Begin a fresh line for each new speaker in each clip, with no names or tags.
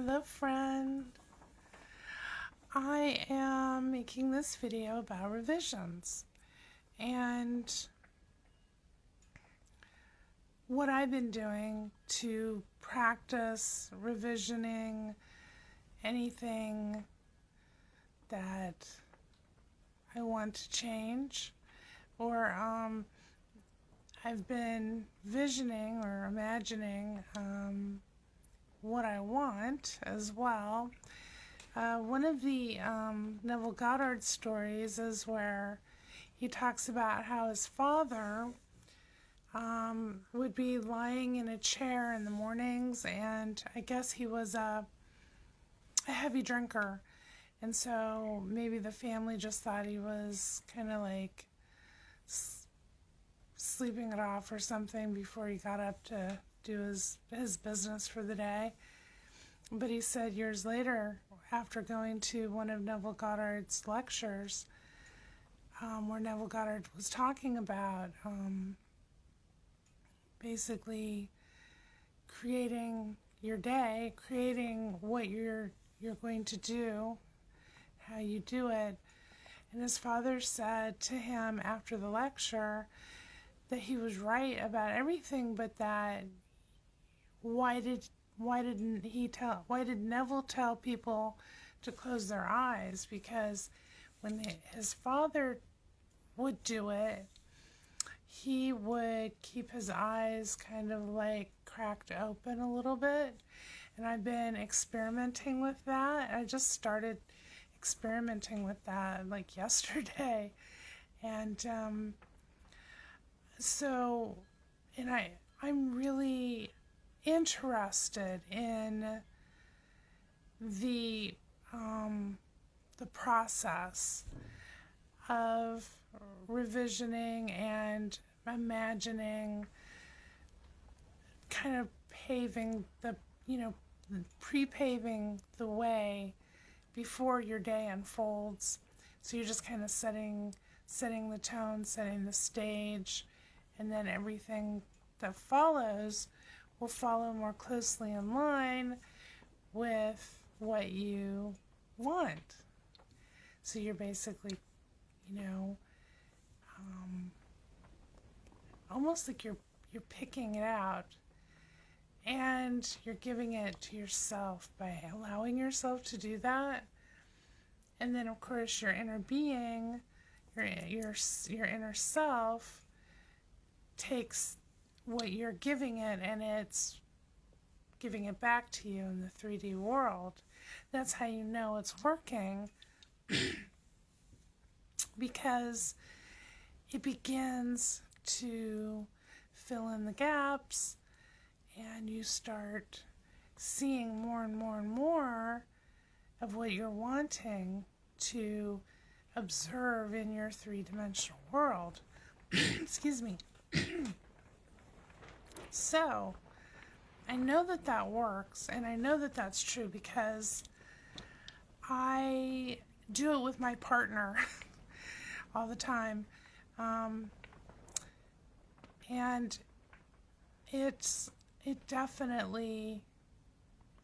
Hello friend. I am making this video about revisions and what I've been doing to practice revisioning anything that I want to change, or I've been visioning or imagining what I want as well. One of the Neville Goddard stories is where he talks about how his father would be lying in a chair in the mornings, and I guess he was a heavy drinker, and so maybe the family just thought he was kind of like sleeping it off or something before he got up to do his business for the day. But he said years later, after going to one of Neville Goddard's lectures, where Neville Goddard was talking about basically creating your day, creating what you're going to do, how you do it. And his father said to him after the lecture that he was right about everything, but that why did Neville tell people to close their eyes? Because when his father would do it, he would keep his eyes kind of like cracked open a little bit. And I've been experimenting with that. I just started experimenting with that like yesterday. And I'm really interested in the process of revisioning and imagining, kind of paving the, pre-paving the way before your day unfolds. So you're just kind of setting the tone, setting the stage, and then everything that follows will follow more closely in line with what you want. So you're basically, almost like you're picking it out, and you're giving it to yourself by allowing yourself to do that. And then of course your inner being, your inner self takes what you're giving it, and it's giving it back to you in the 3D world. That's how you know it's working, because it begins to fill in the gaps, and you start seeing more and more and more of what you're wanting to observe in your three-dimensional world. Excuse me. So, I know that works, and I know that that's true because I do it with my partner all the time. And it definitely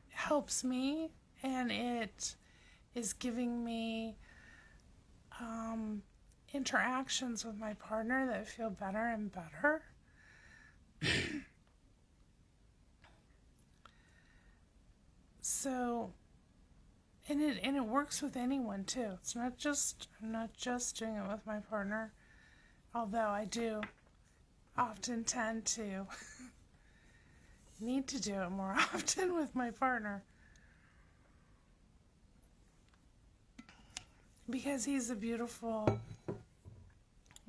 helps me, and it is giving me interactions with my partner that feel better and better. So, and it works with anyone too. It's not just, I'm not just doing it with my partner, although I do often tend to need to do it more often with my partner, because he's a beautiful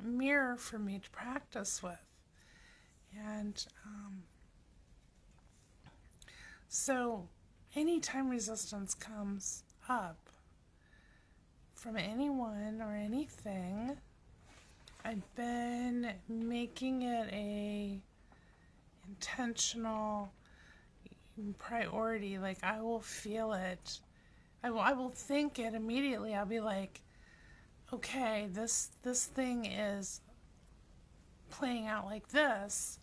mirror for me to practice with. And so anytime resistance comes up from anyone or anything, I've been making it a intentional priority. Like, I will feel it. I will think it immediately. I'll be like, okay, this thing is playing out like this,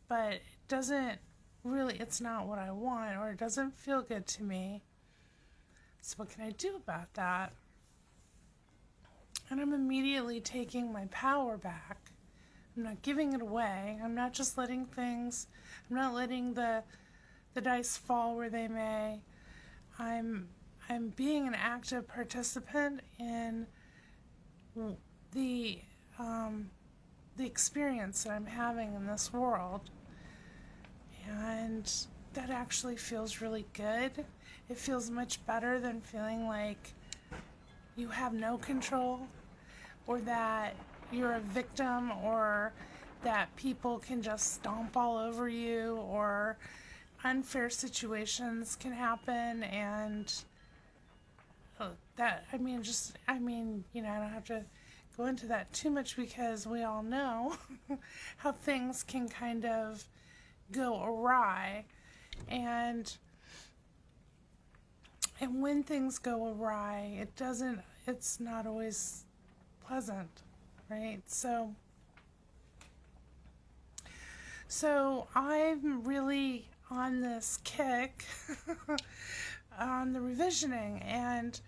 but it doesn't really, it's not what I want, or it doesn't feel good to me. So what can I do about that? And I'm immediately taking my power back. I'm not giving it away. I'm not just letting I'm not letting the dice fall where they may. I'm being an active participant in the experience that I'm having in this world. And that actually feels really good. It feels much better than feeling like you have no control, or that you're a victim, or that people can just stomp all over you, or unfair situations can happen. And I don't have to go into that too much, because we all know how things can kind of go awry. And when things go awry, it's not always pleasant, right? So I'm really on this kick on the revisioning, and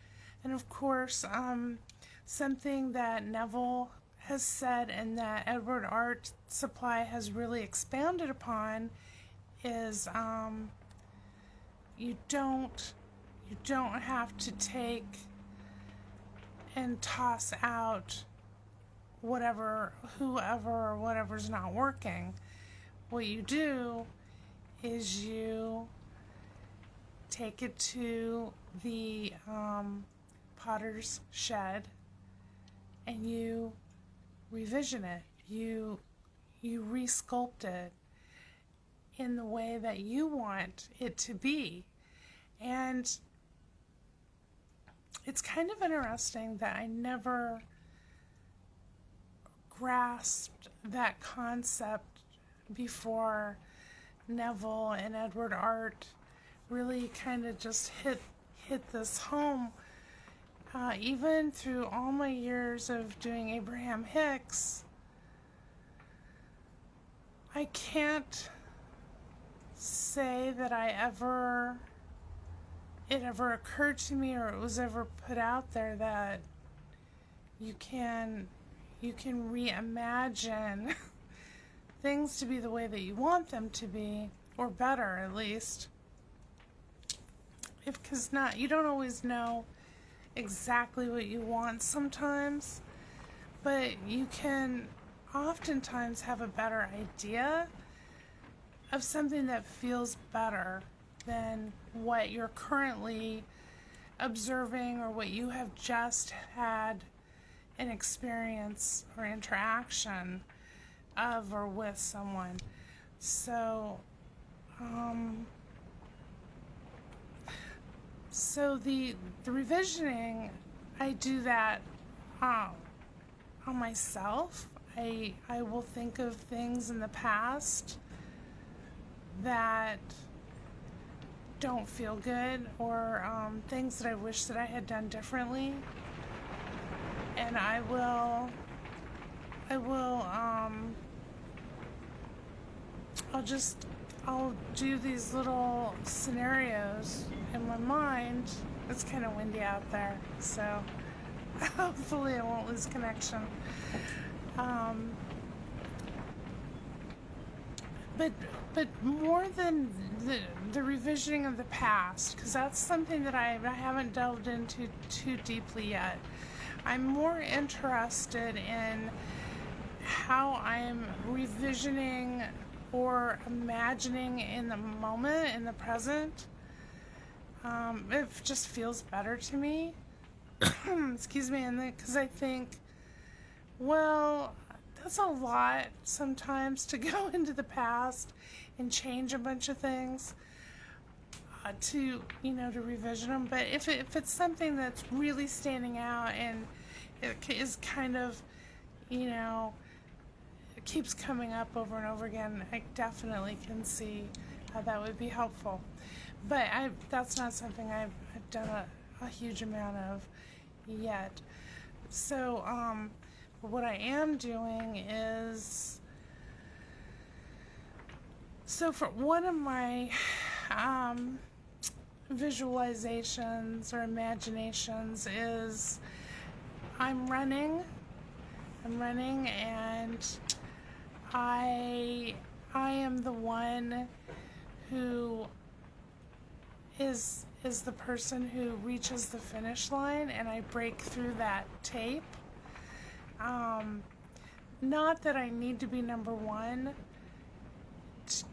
of course, something that Neville has said and that Edward Art Supply has really expounded upon is you don't have to take and toss out whoever or whatever's not working. What you do is you take it to the potter's shed and you revision it. You resculpt it in the way that you want it to be. And it's kind of interesting that I never grasped that concept before Neville and Edward Art really kind of just hit this home. Even through all my years of doing Abraham Hicks, I can't say that it ever occurred to me, or it was ever put out there, that you can reimagine things to be the way that you want them to be, or better at least. Because you don't always know exactly what you want sometimes, but you can oftentimes have a better idea of something that feels better than what you're currently observing, or what you have just had an experience or interaction of or with someone. So the revisioning, I do that on myself. I will think of things in the past that don't feel good, or things that I wish that I had done differently, and I'll do these little scenarios in my mind. It's kind of windy out there, so hopefully I won't lose connection. But more than the revisioning of the past, because that's something that I haven't delved into too deeply yet. I'm more interested in how I'm revisioning or imagining in the moment, in the present. It just feels better to me. Excuse me, because I think, well, that's a lot sometimes to go into the past and change a bunch of things to revision them. But if it's something that's really standing out and it is kind of, it keeps coming up over and over again, I definitely can see how that would be helpful. But that's not something I've done a huge amount of yet. So what I am doing is So for one of my visualizations or imaginations is I'm running and I am the one who is the person who reaches the finish line, and I break through that tape. Not that I need to be number one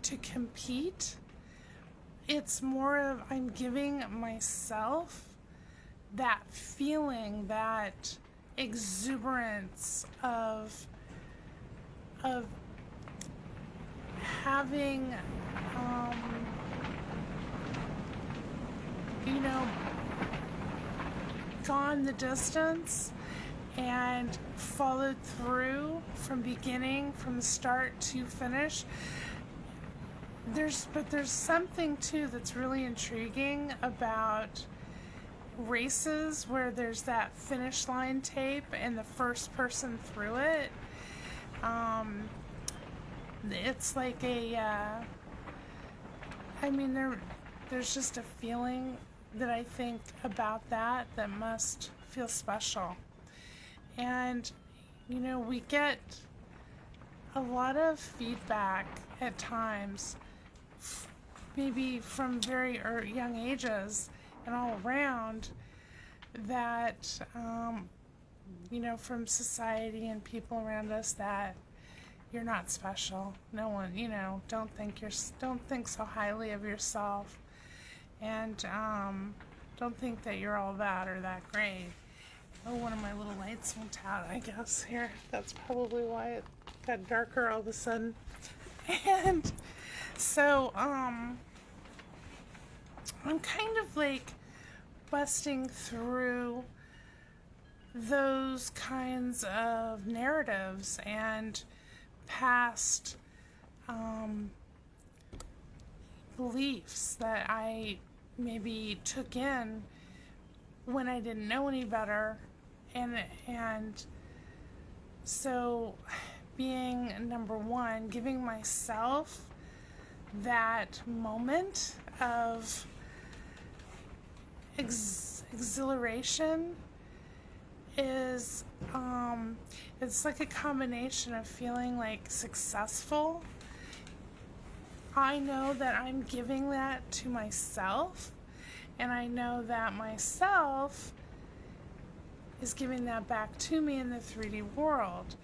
to compete. It's more of I'm giving myself that feeling, that exuberance of having gone the distance and followed through from the start to finish. There's something too that's really intriguing about races where there's that finish line tape and the first person through it. It's like there's just a feeling that I think about that must feel special. And we get a lot of feedback at times, maybe from very young ages and all around, that from society and people around us, that you're not special. No one, don't think so highly of yourself, and don't think that you're all that or that great. Oh, one of my little lights went out, I guess, here. That's probably why it got darker all of a sudden. And so, I'm kind of like busting through those kinds of narratives and past beliefs that I maybe took in when I didn't know any better. And so being number one, giving myself that moment of exhilaration is it's like a combination of feeling like successful. I know that I'm giving that to myself, and I know that myself is giving that back to me in the 3D world.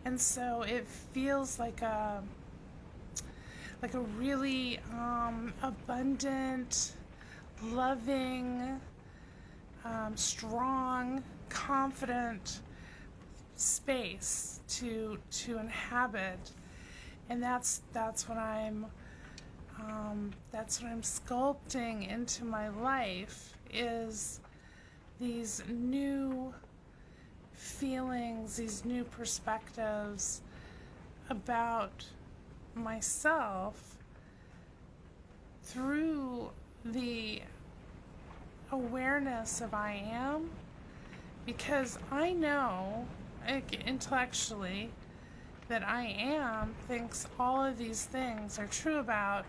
And so it feels like a really abundant, loving, strong, confident space to inhabit. And that's what I'm sculpting into my life, is these new feelings, these new perspectives about myself through the awareness of I am, because I know intellectually that I am thinks all of these things are true about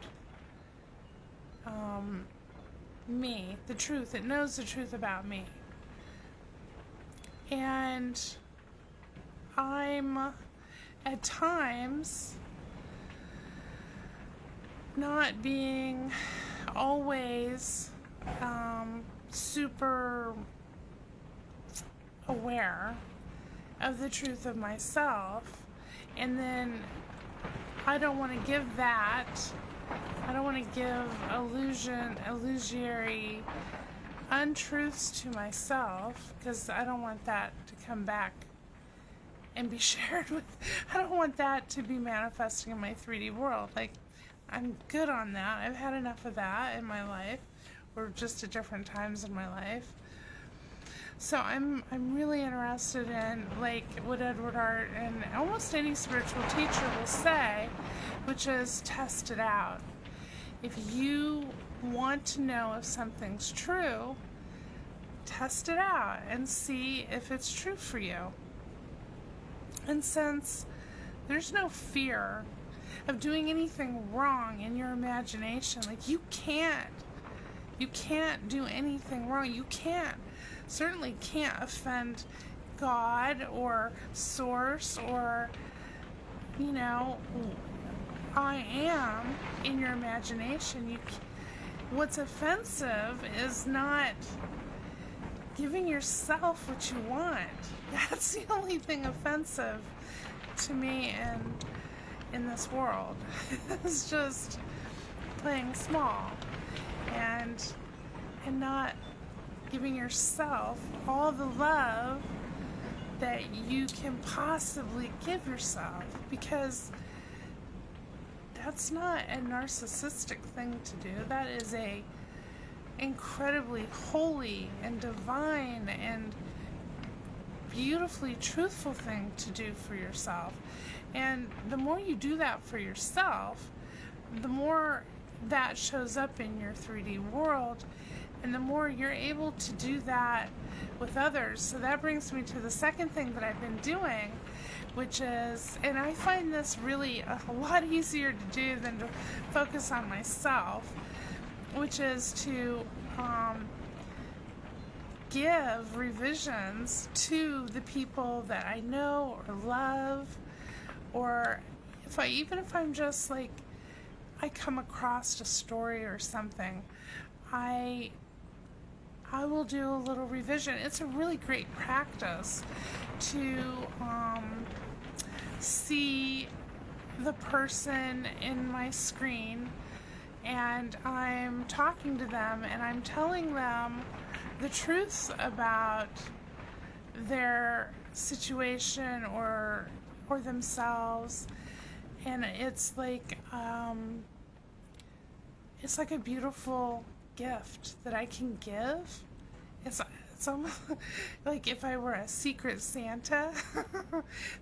me, the truth. It knows the truth about me. And I'm at times not being always super aware of the truth of myself, and then I don't want to give that. I don't want to give illusory untruths to myself, because I don't want that to come back and be shared with. I don't want that to be manifesting in my 3D world. Like, I'm good on that. I've had enough of that in my life, or just at different times in my life. So I'm really interested in, like, what Edward Hart and almost any spiritual teacher will say, which is test it out. If you want to know if something's true, test it out and see if it's true for you. And since there's no fear, of doing anything wrong in your imagination. Like, you can't do anything wrong. You certainly can't offend God or Source or, I am in your imagination. What's offensive is not giving yourself what you want. That's the only thing offensive to me in this world. It's just playing small and not giving yourself all the love that you can possibly give yourself, because that's not a narcissistic thing to do. That is a incredibly holy and divine and beautifully truthful thing to do for yourself. And the more you do that for yourself, the more that shows up in your 3D world, and the more you're able to do that with others. So that brings me to the second thing that I've been doing, which is, and I find this really a lot easier to do than to focus on myself, which is to give revisions to the people that I know or love, or even if I'm just like, I come across a story or something, I will do a little revision. It's a really great practice to see the person in my screen, and I'm talking to them and I'm telling them the truth about their situation or themselves, and it's like a beautiful gift that I can give. It's almost like if I were a secret Santa.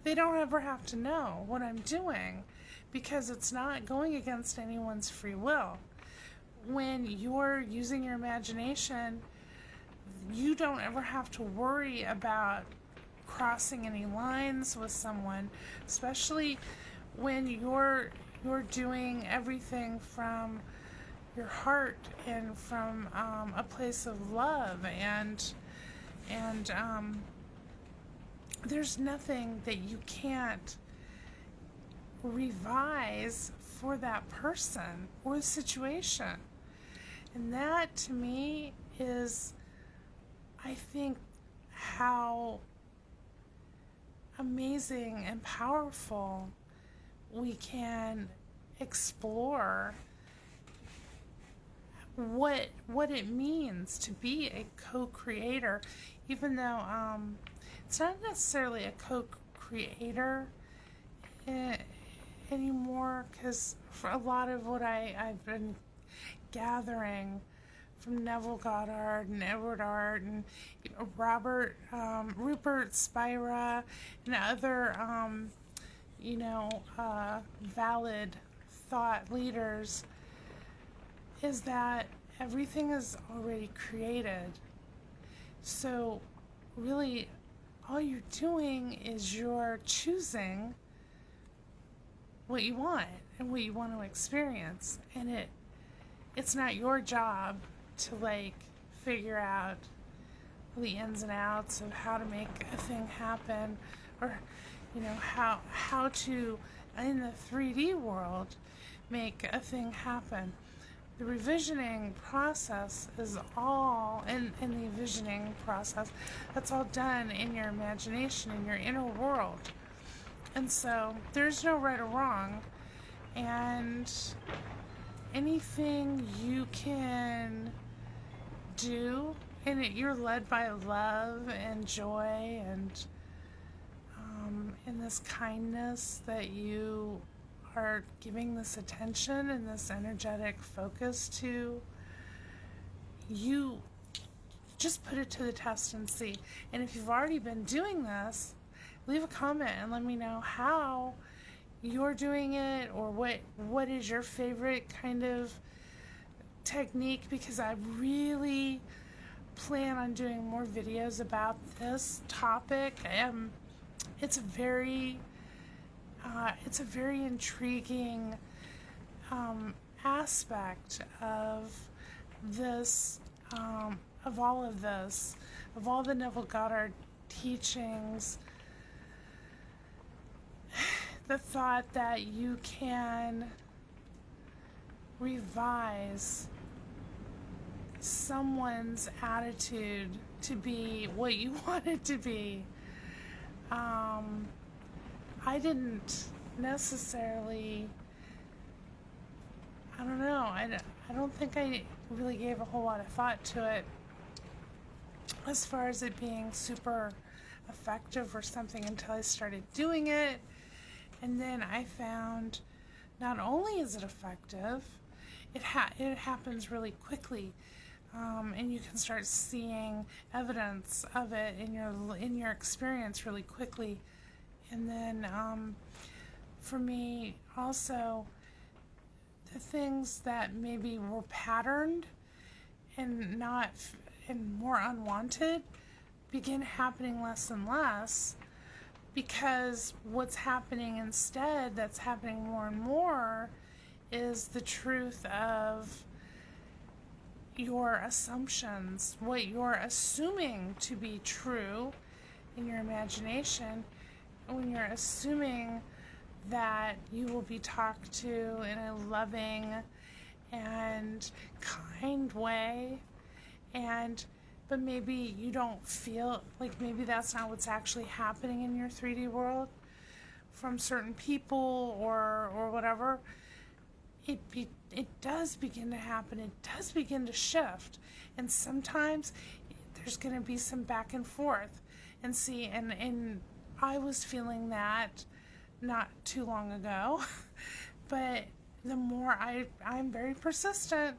They don't ever have to know what I'm doing, because it's not going against anyone's free will. When you're using your imagination, you don't ever have to worry about crossing any lines with someone, especially when you're doing everything from your heart and from a place of love, and there's nothing that you can't revise for that person or situation. And that, to me, is, I think, how amazing and powerful we can explore what it means to be a co-creator, even though it's not necessarily a co-creator anymore, because for a lot of what I've been gathering from Neville Goddard and Edward Art and Rupert Spira and other valid thought leaders, is that everything is already created. So really all you're doing is you're choosing what you want and what you want to experience, and it's not your job to figure out the ins and outs of how to make a thing happen, or how to, in the 3D world, make a thing happen. The revisioning process is all, in the visioning process, that's all done in your imagination, in your inner world. And so there's no right or wrong, and anything you can do, and you're led by love and joy and this kindness, that you are giving this attention and this energetic focus to, you just put it to the test and see. And if you've already been doing this, leave a comment and let me know how you're doing it, or what is your favorite kind of technique, because I really plan on doing more videos about this topic. It's very it's a very intriguing aspect of this, of all of this, of all the Neville Goddard teachings. The thought that you can revise someone's attitude to be what you want it to be. I didn't necessarily, I don't know, I don't think I really gave a whole lot of thought to it as far as it being super effective or something until I started doing it. And then I found not only is it effective, it happens really quickly. And you can start seeing evidence of it in your experience really quickly. And then for me also, the things that maybe were patterned and more unwanted begin happening less and less, because what's happening instead, that's happening more and more, is the truth of your assumptions, what you're assuming to be true in your imagination. When you're assuming that you will be talked to in a loving and kind way, but maybe you don't feel like, maybe that's not what's actually happening in your 3D world from certain people or whatever, it does begin to happen. It does begin to shift, and sometimes there's going to be some back and forth. And see, and I was feeling that not too long ago, but the more I'm very persistent,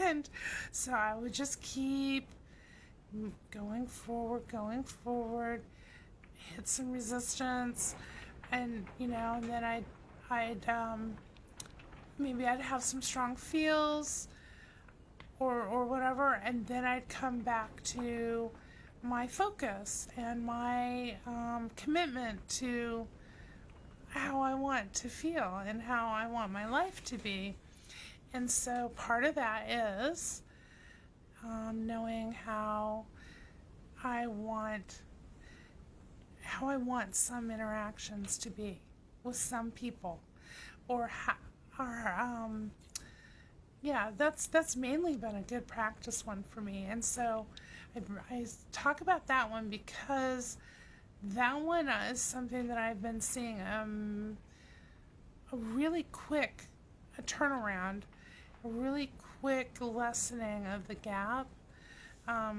and so I would just keep going forward, hit some resistance, and and then maybe I'd have some strong feels or whatever, and then I'd come back to my focus and my commitment to how I want to feel and how I want my life to be. And so part of that is knowing how I want some interactions to be with some people, that's mainly been a good practice one for me. And so I talk about that one because that one is something that I've been seeing a really quick turnaround, a really quick lessening of the gap,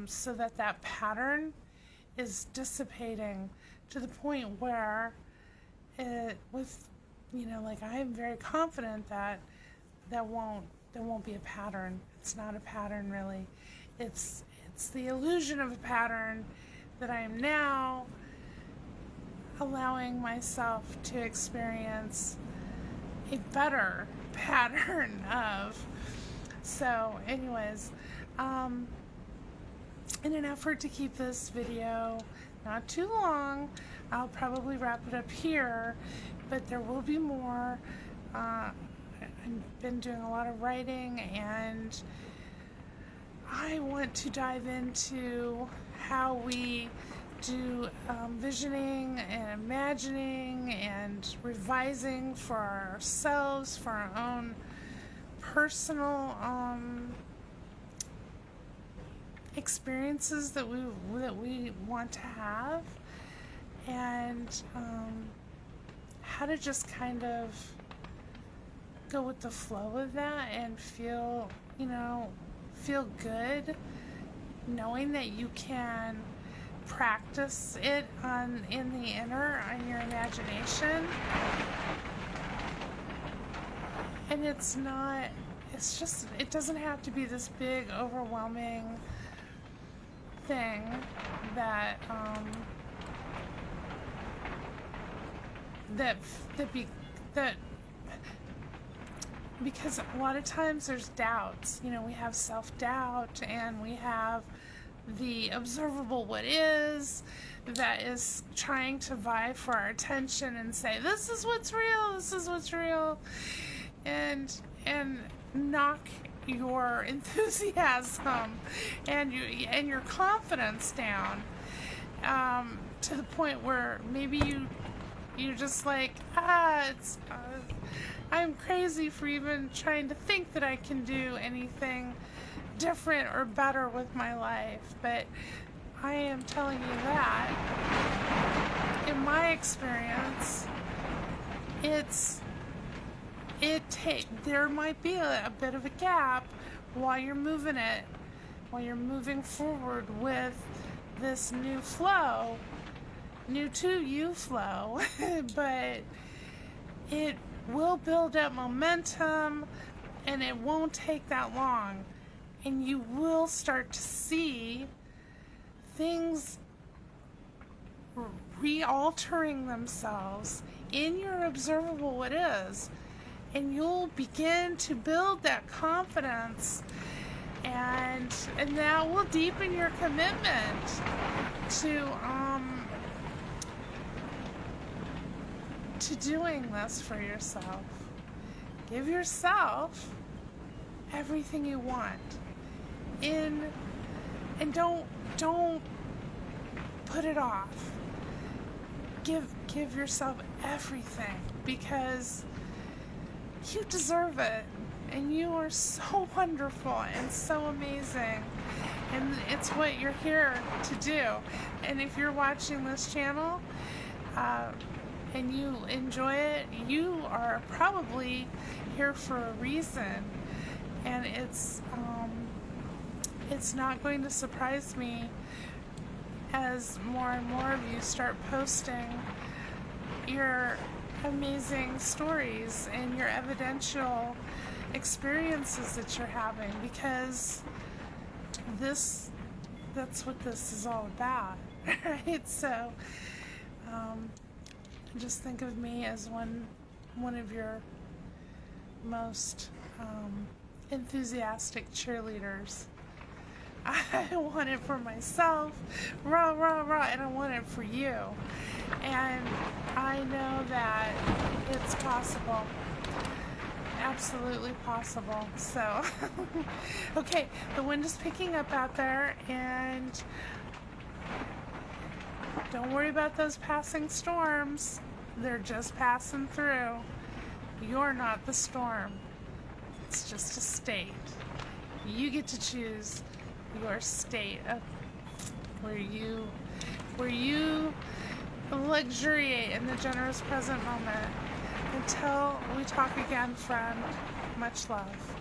so that pattern is dissipating to the point where I am very confident that there won't be a pattern. It's not a pattern really. It's the illusion of a pattern that I am now allowing myself to experience a better pattern of. So anyways, in an effort to keep this video not too long, I'll probably wrap it up here, but there will be more. I've been doing a lot of writing, and I want to dive into how we do visioning and imagining and revising for ourselves, for our own personal experiences that we want to have, and how to just kind of go with the flow of that and feel good, knowing that you can practice it in the inner, on your imagination. And it doesn't have to be this big, overwhelming thing that because a lot of times there's doubts. We have self-doubt, and we have the observable what is that is trying to vie for our attention and say, this is what's real, this is what's real, and knock your enthusiasm and your confidence down, to the point where maybe you're just like, I'm crazy for even trying to think that I can do anything different or better with my life. But I am telling you that in my experience, there might be a bit of a gap while you're moving forward with this new flow, new to you flow, but it will build up momentum, and it won't take that long, and you will start to see things re-altering themselves in your observable what is, and you'll begin to build that confidence, and that will deepen your commitment to doing this for yourself. Give yourself everything you want, and don't put it off. Give yourself everything, because you deserve it, and you are so wonderful and so amazing, and it's what you're here to do. And if you're watching this channel and you enjoy it, you are probably here for a reason, and it's not going to surprise me as more and more of you start posting your amazing stories and your evidential experiences that you're having, because that's what this is all about, right? So just think of me as one of your most enthusiastic cheerleaders. I want it for myself, rah, rah, rah, and I want it for you. And I know that it's possible. Absolutely possible. So, okay, the wind is picking up out there, and don't worry about those passing storms. They're just passing through. You're not the storm. It's just a state. You get to choose your state of where you luxuriate in the generous present moment. Until we talk again, friend, much love.